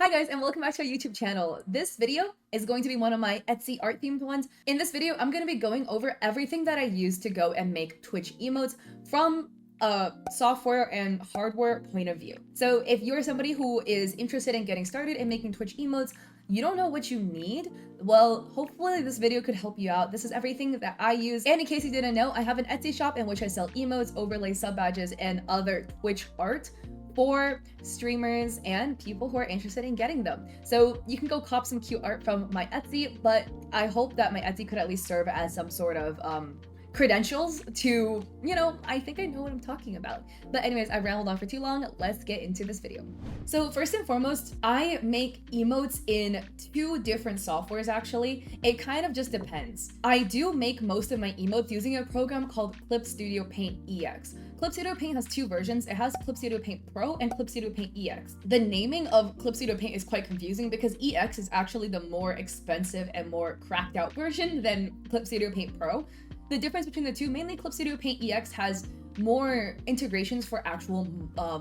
Hi guys, and welcome back to our YouTube channel. This video is going to be one of my Etsy art themed ones. In this video, I'm going to be going over everything that I use to go and make Twitch emotes from a software and hardware point of view. So if you're somebody who is interested in getting started in making Twitch emotes, you don't know what you need, well, hopefully this video could help you out. This is everything that I use. And in case you didn't know, I have an Etsy shop in which I sell emotes, overlays, sub badges, and other Twitch art for streamers and people who are interested in getting them. So you can go cop some cute art from my Etsy, but I hope that my Etsy could at least serve as some sort of credentials to, I think I know what I'm talking about. But anyways, I rambled on for too long. Let's get into this video. So first and foremost, I make emotes in two different softwares actually. It kind of just depends. I do make most of my emotes using a program called Clip Studio Paint EX. Clip Studio Paint has two versions. It has Clip Studio Paint Pro and Clip Studio Paint EX. The naming of Clip Studio Paint is quite confusing because EX is actually the more expensive and more cracked out version than Clip Studio Paint Pro. The difference between the two, mainly Clip Studio Paint EX has more integrations for actual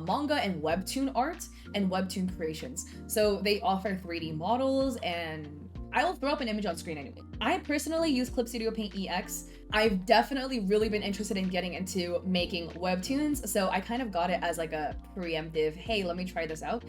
manga and webtoon art and webtoon creations. So they offer 3D models, and I will throw up an image on screen anyway. I personally use Clip Studio Paint EX. I've definitely really been interested in getting into making webtoons, so I kind of got it as like a preemptive, hey, let me try this out.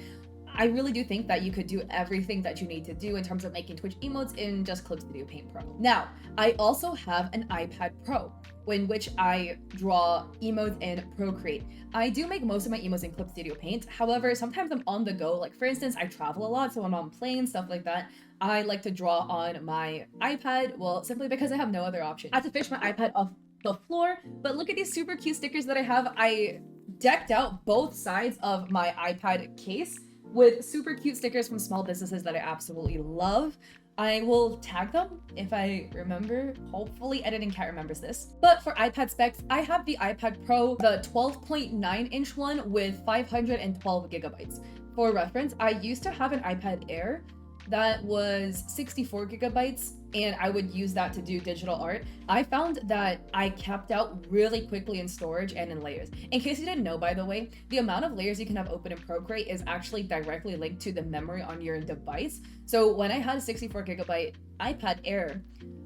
I really do think that you could do everything that you need to do in terms of making Twitch emotes in just Clip Studio Paint Pro. Now, I also have an iPad Pro, in which I draw emotes in Procreate. I do make most of my emotes in Clip Studio Paint. However, sometimes I'm on the go. Like for instance, I travel a lot, so I'm on planes, stuff like that. I like to draw on my iPad, well, simply because I have no other option. I have to fish my iPad off the floor, but look at these super cute stickers that I have. I decked out both sides of my iPad case with super cute stickers from small businesses that I absolutely love. I will tag them if I remember. Hopefully Editing Cat remembers this. But for iPad specs, I have the iPad Pro, the 12.9 inch one with 512 gigabytes. For reference, I used to have an iPad Air that was 64 gigabytes, and I would use that to do digital art. I found that I capped out really quickly in storage and in layers. In case you didn't know, by the way, the amount of layers you can have open in Procreate is actually directly linked to the memory on your device. So when I had a 64 gigabyte iPad Air,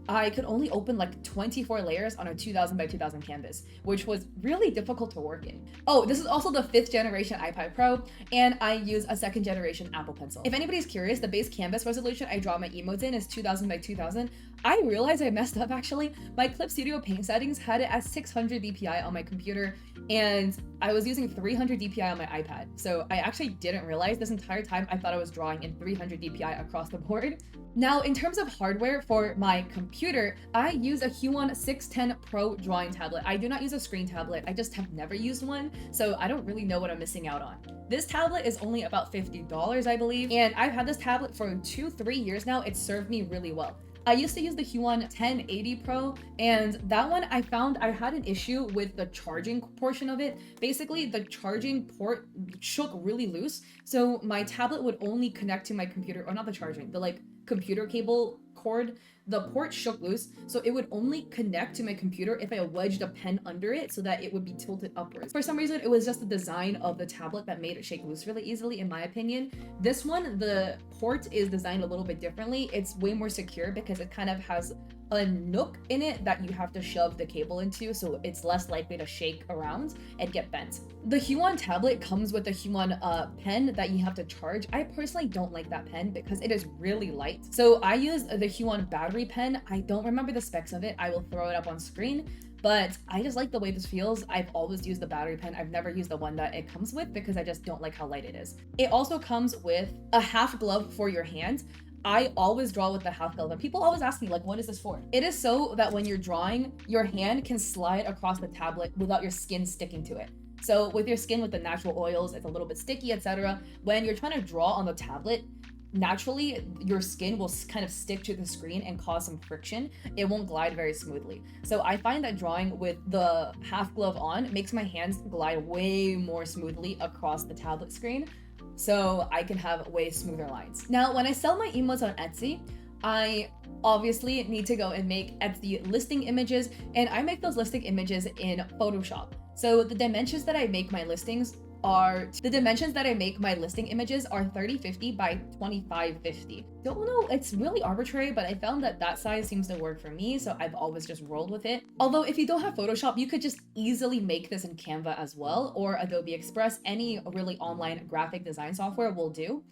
I could only open like 24 layers on a 2000 by 2000 canvas, which was really difficult to work in. Oh, this is also the 5th generation iPad Pro, and I use a 2nd generation Apple Pencil. If anybody's curious, the base canvas resolution I draw my emotes in is 2000 by 2000. I realized I messed up actually. My Clip Studio Paint settings had it at 600 dpi on my computer, and I was using 300 dpi on my iPad. So I actually didn't realize this entire time. I thought I was drawing in 300 dpi across the board. Now, in terms of hardware for my computer, I use a Huion 610 Pro drawing tablet. I do not use a screen tablet. I just have never used one, so I don't really know what I'm missing out on. This tablet is only about $50, I believe, and I've had this tablet for 2-3 years now. It served me really well. I used to use the Huion 1080 Pro, and that one I found I had an issue with the charging portion of it. Basically, the charging port shook really loose, so my tablet would only connect to my computer, or not the charging, the computer cable cord. The port shook loose, so it would only connect to my computer if I wedged a pen under it so that it would be tilted upwards. For some reason, it was just the design of the tablet that made it shake loose really easily, in my opinion. This one, the port is designed a little bit differently. It's way more secure because it kind of has a nook in it that you have to shove the cable into, so it's less likely to shake around and get bent. The Huion tablet comes with a Huion pen that you have to charge. I personally don't like that pen because it is really light. So I use the Huion battery pen. I don't remember the specs of it. I will throw it up on screen, but I just like the way this feels. I've always used the battery pen. I've never used the one that it comes with because I just don't like how light it is. It also comes with a half glove for your hand. I always draw with the half glove, and people always ask me, like, what is this for? It is so that when you're drawing, your hand can slide across the tablet without your skin sticking to it. So with your skin, with the natural oils, it's a little bit sticky, etc. When you're trying to draw on the tablet, naturally your skin will kind of stick to the screen and cause some friction. It won't glide very smoothly. So I find that drawing with the half glove on makes my hands glide way more smoothly across the tablet screen, so I can have way smoother lines. Now, when I sell my emotes on Etsy, I obviously need to go and make Etsy listing images, and I make those listing images in Photoshop. So the dimensions that I make my listings are the dimensions that I make my listing images are 3050 by 2550. Don't know, it's really arbitrary, but I found that that size seems to work for me, so I've always just rolled with it. Although if you don't have Photoshop, you could just easily make this in Canva as well, or Adobe Express. Any really online graphic design software will do.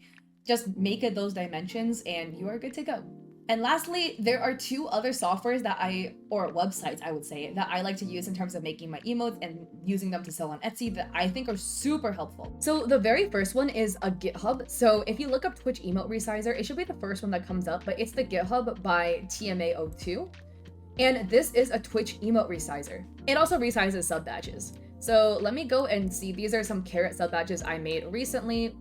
Just make it those dimensions and you are good to go. And lastly, there are two other softwares or websites I would say, that I like to use in terms of making my emotes and using them to sell on Etsy that I think are super helpful. So the very first one is a GitHub. So if you look up Twitch Emote Resizer, it should be the first one that comes up, but it's the GitHub by TMA02. And this is a Twitch Emote Resizer. It also resizes sub badges. So let me go and see. These are some carrot sub badges I made recently.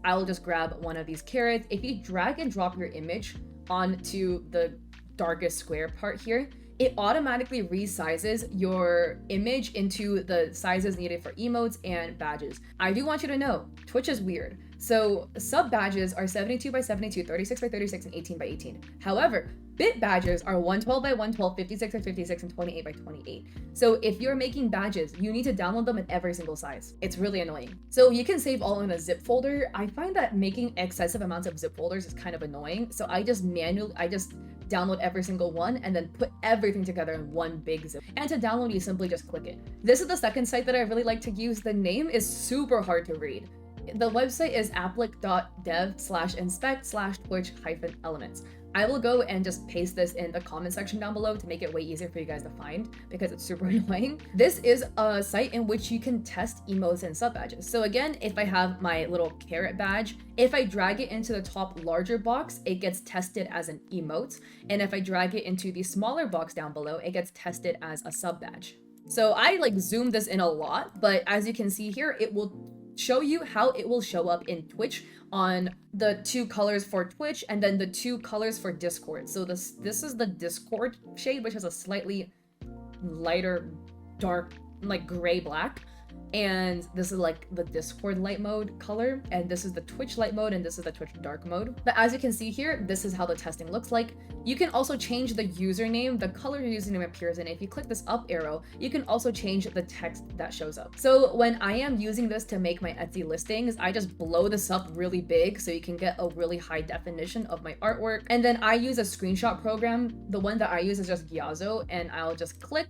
I'll just grab one of these carrots. If you drag and drop your image onto the darkest square part here, it automatically resizes your image into the sizes needed for emotes and badges. I do want you to know, Twitch is weird. So sub badges are 72 by 72, 36 by 36, and 18 by 18. However, bit badges are 112 by 112, 56 by 56, and 28 by 28. So if you're making badges, you need to download them in every single size. It's really annoying. So you can save all in a zip folder. I find that making excessive amounts of zip folders is kind of annoying. So I just download every single one and then put everything together in one big zip. And to download, you simply just click it. This is the second site that I really like to use. The name is super hard to read. The website is applic.dev/inspect/twitch-elements. I will go and just paste this in the comment section down below to make it way easier for you guys to find because it's super annoying. This is a site in which you can test emotes and sub badges. So again, if I have my little carrot badge, if I drag it into the top larger box, it gets tested as an emote. And if I drag it into the smaller box down below, it gets tested as a sub badge. So I zoomed this in a lot, but as you can see here, it will show you how it will show up in Twitch on the two colors for Twitch and then the two colors for Discord. So this is the Discord shade, which is a slightly lighter, dark, gray black. And this is the Discord light mode color, and this is the Twitch light mode, and this is the Twitch dark mode. But as you can see here, this is how the testing looks like. You can also change the username, the color your username appears in. If you click this up arrow, you can also change the text that shows up. So when I am using this to make my Etsy listings, I just blow this up really big so you can get a really high definition of my artwork. And then I use a screenshot program. The one that I use is just Gyazo, and I'll just click,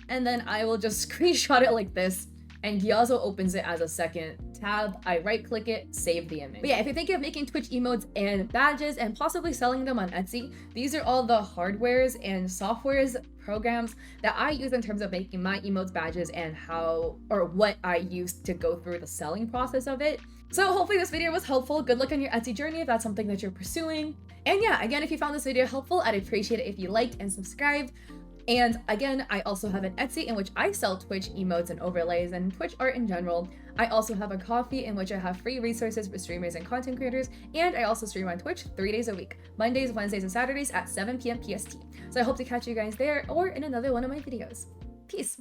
and then I will just screenshot it like this. And Gyazo opens it as a second tab. I right click it, save the image. But yeah, if you're thinking of making Twitch emotes and badges and possibly selling them on Etsy, these are all the hardwares and softwares, programs that I use in terms of making my emotes, badges, and what I use to go through the selling process of it. So hopefully this video was helpful. Good luck on your Etsy journey if that's something that you're pursuing. And yeah, again, if you found this video helpful, I'd appreciate it if you liked and subscribed. And again, I also have an Etsy in which I sell Twitch emotes and overlays and Twitch art in general. I also have a Ko-fi in which I have free resources for streamers and content creators, and I also stream on Twitch 3 days a week, Mondays, Wednesdays, and Saturdays at 7 p.m. PST. So I hope to catch you guys there or in another one of my videos. Peace!